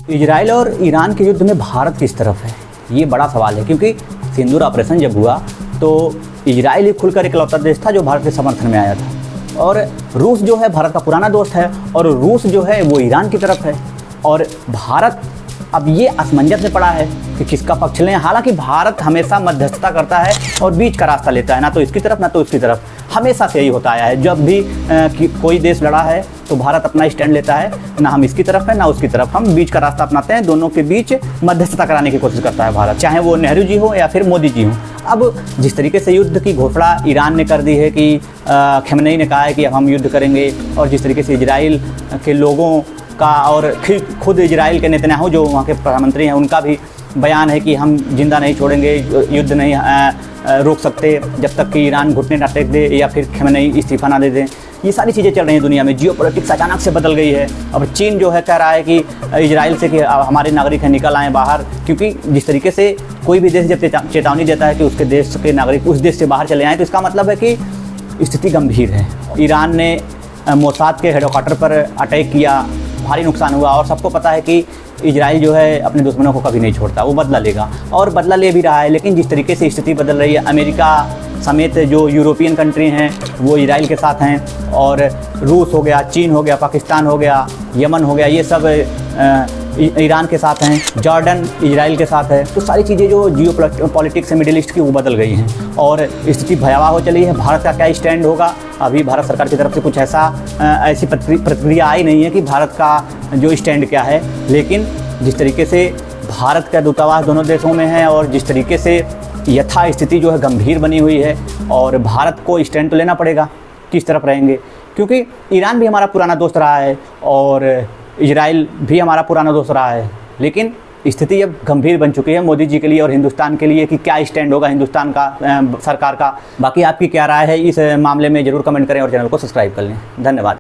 Israel और Iran के युद्ध में भारत किस तरफ है, ये बड़ा सवाल है। क्योंकि सिंदूर ऑपरेशन जब हुआ तो इजराइल ही खुलकर इकलौता देश था जो भारत के समर्थन में आया था, और रूस जो है भारत का पुराना दोस्त है, और रूस जो है वो ईरान की तरफ है। और भारत अब ये असमंजस में पड़ा है कि किसका पक्ष लें। हालांकि भारत हमेशा मध्यस्थता करता है और बीच का रास्ता लेता है, ना तो इसकी तरफ ना तो उसकी तरफ, हमेशा से यही होता आया है। जब भी कोई देश लड़ा है तो भारत अपना स्टैंड लेता है, ना हम इसकी तरफ है ना उसकी तरफ, हम बीच का रास्ता अपनाते हैं, दोनों के बीच मध्यस्थता कराने की कोशिश करता है भारत, चाहे वो नेहरू जी हो या फिर मोदी जी हो। अब जिस तरीके से युद्ध की घोषणा ईरान ने कर दी है कि खमेनी ने कहा है कि अब हम युद्ध करेंगे, और जिस तरीके से इजराइल के लोगों का और खुद इजराइल के नेतन्याहू जो वहाँ के प्रधानमंत्री हैं उनका भी बयान है कि हम जिंदा नहीं छोड़ेंगे, युद्ध नहीं रोक सकते जब तक कि ईरान घुटने ना टेक दे या फिर खमेनी इस्तीफा ना दे दें। ये सारी चीज़ें चल रही हैं दुनिया में, जियोपॉलिटिक्स अचानक से बदल गई है। अब चीन जो है कह रहा है कि इजराइल से कि हमारे नागरिक हैं निकल आएँ बाहर, क्योंकि जिस तरीके से कोई भी देश जब चेतावनी देता है कि उसके देश के नागरिक उस देश से बाहर चले आएँ तो इसका मतलब है कि स्थिति गंभीर है। ईरान ने मोसाद के हेडक्वार्टर पर अटैक किया, भारी नुकसान हुआ, और सबको पता है कि इजराइल जो है अपने दुश्मनों को कभी नहीं छोड़ता, वो बदला लेगा और बदला ले भी रहा है। लेकिन जिस तरीके से स्थिति बदल रही है, अमेरिका समेत जो यूरोपियन कंट्री हैं वो इजराइल के साथ हैं, और रूस हो गया, चीन हो गया, पाकिस्तान हो गया, यमन हो गया, ये सब ईरान के साथ हैं, जॉर्डन इजराइल के साथ है। तो सारी चीज़ें जो जियोपॉलिटिक्स है मिडिल ईस्ट की वो बदल गई हैं और स्थिति भयावह हो चली है। भारत का क्या स्टैंड होगा, अभी भारत सरकार की तरफ से कुछ ऐसी प्रतिक्रिया आई नहीं है कि भारत का जो स्टैंड क्या है। लेकिन जिस तरीके से भारत का दूतावास दोनों देशों में है और जिस तरीके से यथा स्थिति जो है गंभीर बनी हुई है, और भारत को स्टैंड तो लेना पड़ेगा किस तरफ रहेंगे, क्योंकि ईरान भी हमारा पुराना दोस्त रहा है और इजराइल भी हमारा पुराना दोस्त रहा है। लेकिन स्थिति अब गंभीर बन चुकी है मोदी जी के लिए और हिंदुस्तान के लिए कि क्या स्टैंड होगा हिंदुस्तान का, सरकार का। बाकी आपकी क्या राय है इस मामले में ज़रूर कमेंट करें और चैनल को सब्सक्राइब कर लें। धन्यवाद।